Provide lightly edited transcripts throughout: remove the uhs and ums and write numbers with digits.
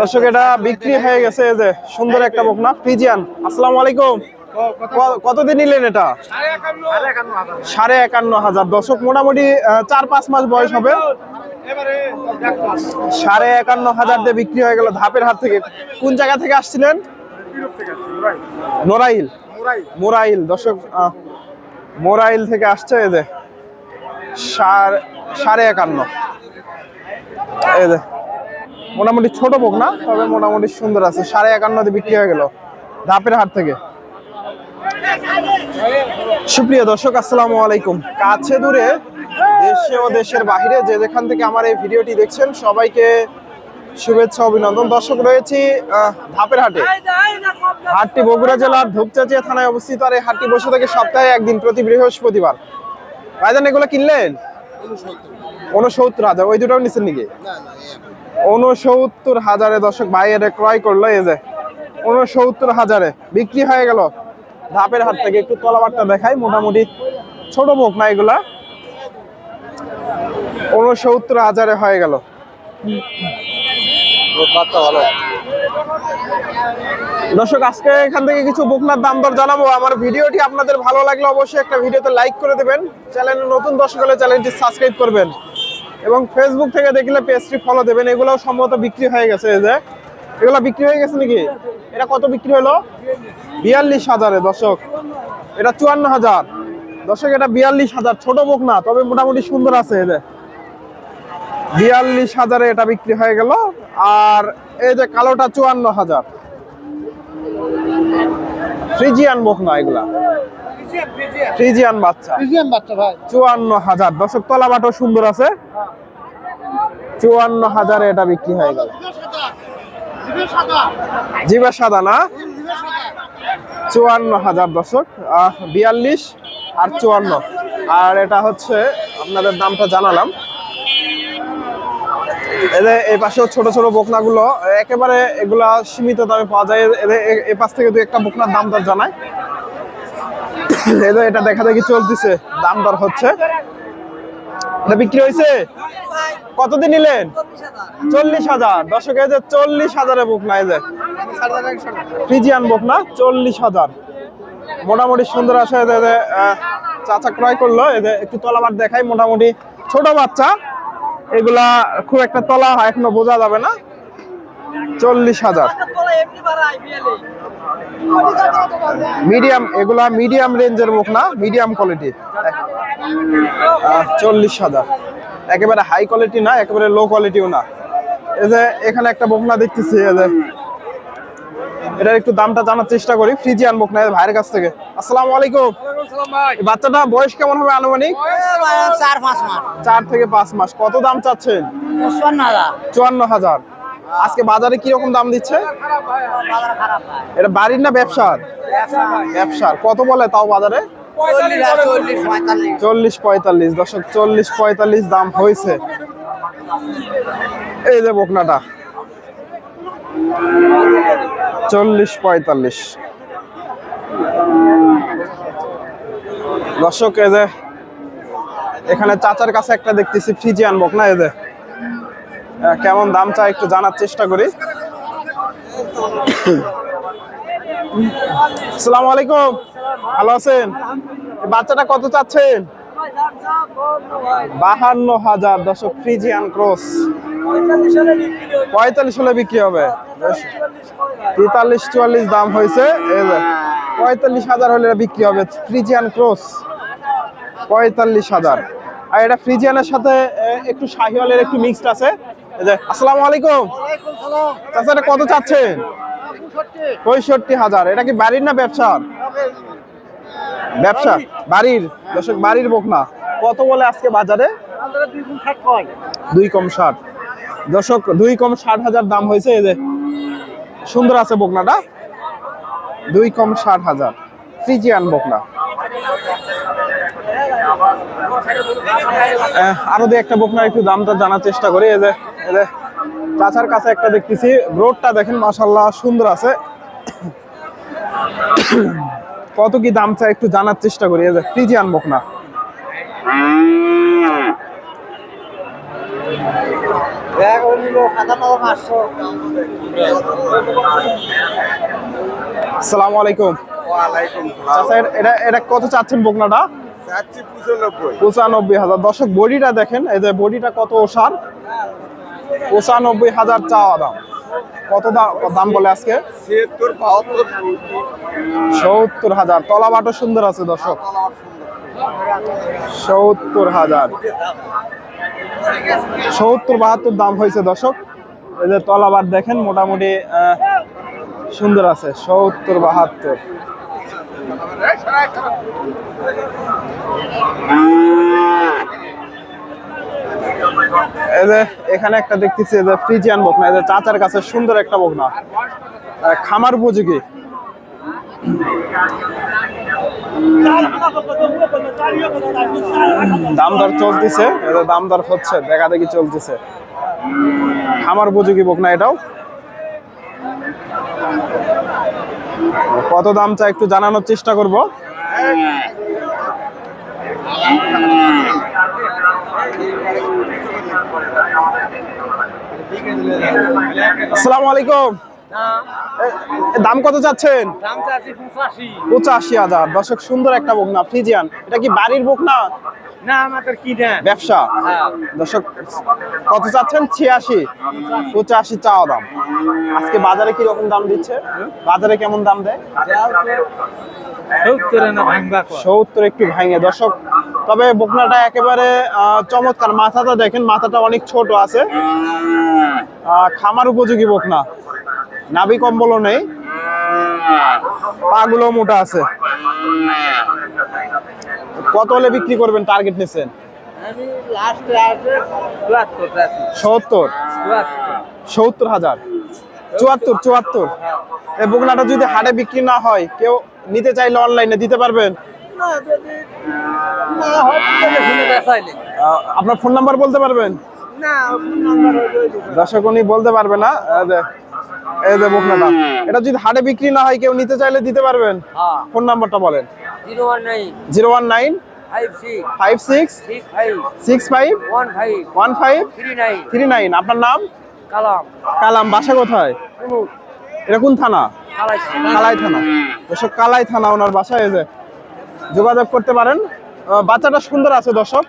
দর্শক এটা বিক্রি হয়ে গেছে, এই যে সুন্দর একটা বকনা ফ্রিজিয়ান। আসসালামু আলাইকুম, কতদিন নিলেন এটা? 51,500। দর্শক মোটামুটি 4-5 মাস বয়স হবে। 51,500 দিয়ে বিক্রি হয়ে গেল ধাপের হাট থেকে। কোন জায়গা থেকে আসছিলেন? নড়াইল। মোরাইল দর্শক, মোরাইল থেকে আসছে। এই যে 51,500। এই যে মোটামুটি ছোট বক না, তবে মোটামুটি সুন্দর আছে। 51,500 দিয়ে বিক্রি হয়ে গেল ধাপের হাট থেকে। সুপ্রিয় দর্শক, আসসালামু আলাইকুম। কাছে দূরে, দেশে ও দেশের বাইরে যে যেখান থেকে আমার এই ভিডিওটি দেখছেন, সবাইকে শুভেচ্ছা, অভিনন্দন। দর্শক রয়েছি ধাপের হাটে। হাটটি বগুড়া জেলার ধূপচাচিয়া থানায় অবস্থিত। আর এই হাটটি বসে থাকে সপ্তাহে একদিন, প্রতি বৃহস্পতিবার। ভাইজান এগুলো কিনলেন? 69,000। ওই দুটাও নিচ্ছেন নাকি? 69,000 দর্শক ভাই এটা ক্রয় করলো। এই যে 69,000 বিক্রি হয়ে গেল ধাপের হাট থেকে। একটু তলাবারটা দেখাই, মোটামুটি ছোট বক না এগুলা। 69,000 হয়ে গেল। দর্শক আজকে এখান থেকে কিছু বকনার দাম দর জানাবো। আমার ভিডিওটি আপনাদের ভালো লাগলে অবশ্যই একটা ভিডিওতে লাইক করে দেবেন। চ্যানেলে নতুন দর্শক হলে চ্যানেলটি সাবস্ক্রাইব করবেন এবং ফেসবুক থেকে দেখলে পেজটি ফলো দেবেন। এগুলোও সম্ভবত বিক্রি হয়ে গেছে। এই যে এগুলো বিক্রি হয়ে গেছে নাকি? এটা কত বিক্রি হলো? 42,000। দর্শক এটা 54,000। দর্শক এটা 42,000। ছোট বক না, তবে মোটামুটি সুন্দর আছে। এই যে 42,000 এটা বিক্রি হয়ে গেল। আর এই যে কালোটা 54,000। ফ্রিজিয়ান বক না এগুলা, ফ্রিজিয়ান বাচ্চা ভাই। 54,000। দর্শক তলাবাটও সুন্দর আছে। 54,000 এটা বিক্রি হয়ে গেল। জিবা সাদা না? 54,000 দর্শক। 42 আর 54। আর এটা হচ্ছে আপনাদের দামটা জানালাম। এই পাশেও ছোট ছোট বকনাগুলো একেবারে এগুলা সীমিত দামে পাওয়া যায়। এই পাশ থেকে দু একটা বকনার দাম দর জানায়। এটা দেখা দেখি চলতেছে, দাম দর হচ্ছে। এটা বিক্রি হয়েছে? কতদিন নিলেন? 40,000। দর্শক এই যে 40,000 বকনা। এই যে ফ্রিজিয়ান বকনা 40,000। মোটামুটি সুন্দর আছে। চাচা ক্রয় করলো। এদের একটু তলাবার দেখাই, মোটামুটি ছোট বাচ্চা। এগুলা খুব একটা তলা এখনো বোঝা যাবে না। 40,000 মিডিয়াম। এগুলা মিডিয়াম রেঞ্জের বক না, মিডিয়াম কোয়ালিটি। 40,000 একেবারে হাই কোয়ালিটি না, একেবারে লো কোয়ালিটিও না। এই যে এখানে একটা বকনা দেখতেছি। এটার একটু দামটা জানার চেষ্টা করি। ফ্রিজিয়ান বকনা ভাইয়ের কাছ থেকে। আসসালামু আলাইকুম। বাচ্চাটা বয়স কেমন হবে আনুমানিক? 4 থেকে 5 মাস। কত দাম চাচ্ছেন? 54,000। আজকে বাজারে কি রকম দাম দিচ্ছে? এটা বাড়ির না ব্যবসার? ব্যবসার। কত বলে তাও বাজারে? 40-45। দর্শক 40-45 দাম হয়েছে। এই যে বকনাটা 40-45। দর্শক এই যে এখানে চাচার কাছে একটা দেখতেছি ফ্রিজিয়ান বকনা। এই যে কেমন দাম চাই একটু জানার চেষ্টা করি। আসসালামু আলাইকুম, ভালো আছেন? বাচ্চাটা কত চাচ্ছেন? 52,000। দর্শক ফ্রিজিয়ান ক্রস 45 হলে বিক্রি হবে। 43-44 দাম হয়েছে। 45,000 হলে বিক্রি হবে। Friesian cross 45,000। আর এটা ফ্রিজিয়ানের সাথে একটু শাহিওয়ালের একটু মিক্সড আছে। আসসালামু আলাইকুম। চাচা এটা কত চাচ্ছেন? 65,000। এটা কি বাড়ির না ব্যবসার? ব্যবসা, বাড়ির। দর্শক বাড়ির বকনা। কত বলে আজকে বাজারে? 2 কম 60। দর্শক 2 কম 60,000 দাম হয়েছে। এই যে সুন্দর আছে বকনাটা। 2 কম 60,000 ফ্রিজিয়ান বকনা। আরো দু একটা বকনার একটু দামটা জানার চেষ্টা করি। এই যে চাচার কাছে একটা দেখতেছি। রোডটা দেখেন মাশাআল্লাহ সুন্দর আছে। কত কি দাম চাই একটু জানার চেষ্টা করি। এই যে ফ্রিজিয়ান বকনা। আসসালামু আলাইকুম। আচ্ছা, এটা কত চাচ্ছেন বকনাটা? 95,000। দর্শক বডিটা দেখেন, এই যে বডিটা কত ওসার। 95,000 চাওয়া দাম। কত দাম বলে আজকে? 70,000। তলা বাটো সুন্দর আছে দর্শক। 70,000। 70-72 দাম হয়েছে দর্শক। এই যে তলাবার দেখেন মোটামুটি সুন্দর আছে। 70-72। এই যে এখানে একটা দেখতেছি, এই যে ফ্রিজিয়ান বকনা, এই যে চাচার কাছে সুন্দর একটা বকনা, খামার উপযোগী। দাম দর চলতেছে, দাম দর হচ্ছে, দেখা দেখি চলতেছে। খামার উপযোগী বকনা এটাও। কত দাম চাই একটু জানানোর চেষ্টা করব। আসসালামু আলাইকুম। দাম কত চাচ্ছেন? 85,000। দর্শক সুন্দর একটা বকনা ফ্রিজিয়ান। এটা কি বাড়ির বকনা? না, আমাদের কিনা ব্যবসা। দর্শক কত চাচ্ছেন? 86। 85 চাওয়া দাম। আজকে বাজারে কি রকম দাম দিচ্ছে? বাজারে কেমন দাম দেয়? 70 একটু ভাঙে দর্শক। তবে বকনাটা একেবারে চমৎকার। মাথাটা দেখেন, মাথাটা অনেক ছোট আছে। খামার উপযোগী বকনা। নাভি কম্বলও নেই, পাগুলো মোটা আছে। কত হলে বিক্রি করবেন টার্গেট নিছেন? 70,000। 74। এই বকনাটা যদি হাটে বিক্রি না হয়, কেউ নিতে চাইলে অনলাইনে দিতে পারবেন? আপনার ফোন নাম্বার বলতে পারবেন? দর্শক উনি বলতে পারবে না। এই যে বকনাটা, এটা যদি হাটে বিক্রি না হয়, কেউ নিতে চাইলে দিতে পারবেন? ফোন নাম্বারটা বলেন। 019 56 65 15 39। আপনার নাম? কালাম। বাসা কোথায়? এটা কোন থানা? কালাই থানা। দর্শক কালাই থানা ওনার বাসায়। এই যে যোগাযোগ করতে পারেন। বাচ্চাটা সুন্দর আছে দর্শক।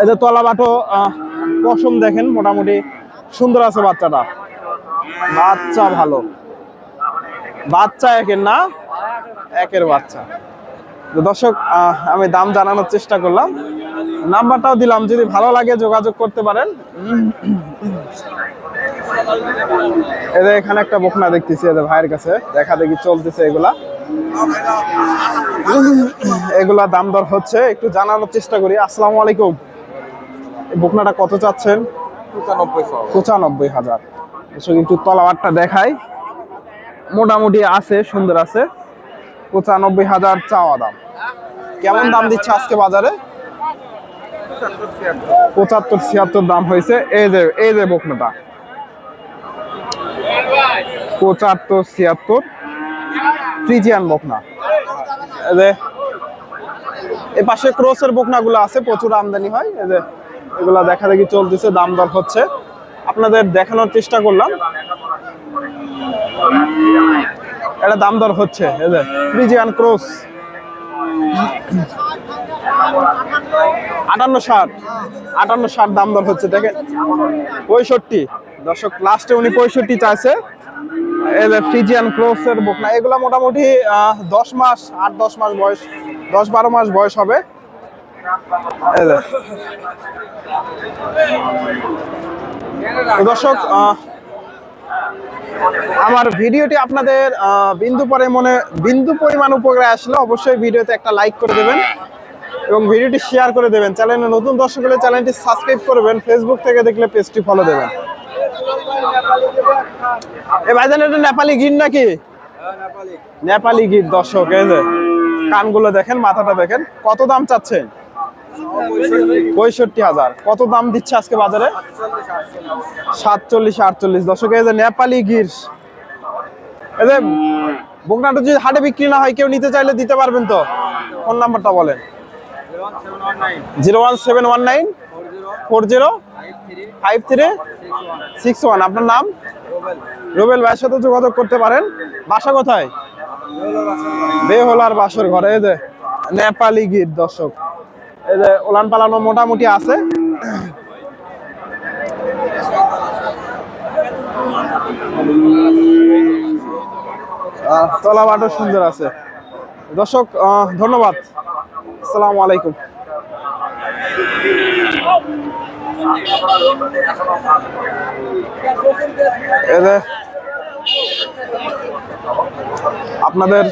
এই যে তলা বাটো পশম দেখেন, মোটামুটি সুন্দর আছে বাচ্চাটা। বাচ্চা ভালো। বাচ্চা একের না? একের বাচ্চা। দর্শক আমি দাম জানানোর চেষ্টা করলাম, নাম্বারটাও দিলাম, যদি ভালো লাগে যোগাযোগ করতে পারেন। এদের এখানে একটা বকনা দেখতেছি, এদের ভাইয়ের কাছে দেখা দেখি চলতেছে। এগুলা দাম দর হচ্ছে, একটু জানানোর চেষ্টা করি। আসসালামু আলাইকুম। এই বকনাটা কত চাচ্ছেন? 95,000। একটু তলাবারটা দেখাই, মোটামুটি আছে, সুন্দর আছে। 95,000 চাওয়া দাম। কেমন দাম দিচ্ছে আজকে বাজারে? 75-76 দাম হয়েছে। এই যে বকনাটা 75-76 ফ্রিজিয়ান বকনা। এ পাশে ক্রসের বকনা গুলো আছে, প্রচুর আমদানি হয়। এই যে এগুলা দেখা দেখি চলতেছে, দাম দর হচ্ছে, আপনাদের দেখানোর চেষ্টা করলাম। এটা দাম দর হচ্ছে। এই যে ফ্রিজিয়ান ক্রস 58-60 দাম দর হচ্ছে। দেখেন 65। দর্শক লাস্টে উনি 65 চাইছে। এই যে ফ্রিজিয়ান ক্রসের বকনা, এগুলা মোটামুটি 10 মাস, 8-10 মাস বয়স, 10-12 মাস বয়স হবে। দর্শক আমার ভিডিওটি আপনাদের বিন্দু পরিমাণ উপকারে আসলে অবশ্যই ভিডিওতে একটা লাইক করে দেবেন এবং ভিডিওটি শেয়ার করে দেবেন। চ্যানেলে নতুন দর্শক হলে চ্যানেলটি সাবস্ক্রাইব করবেন, ফেসবুক থেকে দেখলে পেজটি ফলো দেবেন। এ ভাইজান, এটা নেপালি গির নাকি? নেপালি গির। দর্শক এই যে কানগুলো দেখেন, মাথাটা দেখেন। কত দাম চাচ্ছেন? 65,000। কত দাম দিচ্ছে আজকে বাজারে? 47-48। দর্শক এই যে নেপালি গির। এই যে বকনাটা যদি হাটে বিক্রি না হয়, কেউ নিতে চাইলে দিতে পারবেন তো? ফোন নাম্বারটা বলেন। 01719 40 5361। আপনার নাম? রুবেল ভাইয়ের সাথে যোগাযোগ করতে পারেন। বাসা কোথায়? বেহলার বাসর ঘরে। এই যে নেপালি গির দর্শক, এই যে ওলান পালানো মোটামুটি আছে। তলাবাটও সুন্দর আছে দর্শক। ধন্যবাদ, আসসালামু আলাইকুম। এই যে আপনাদের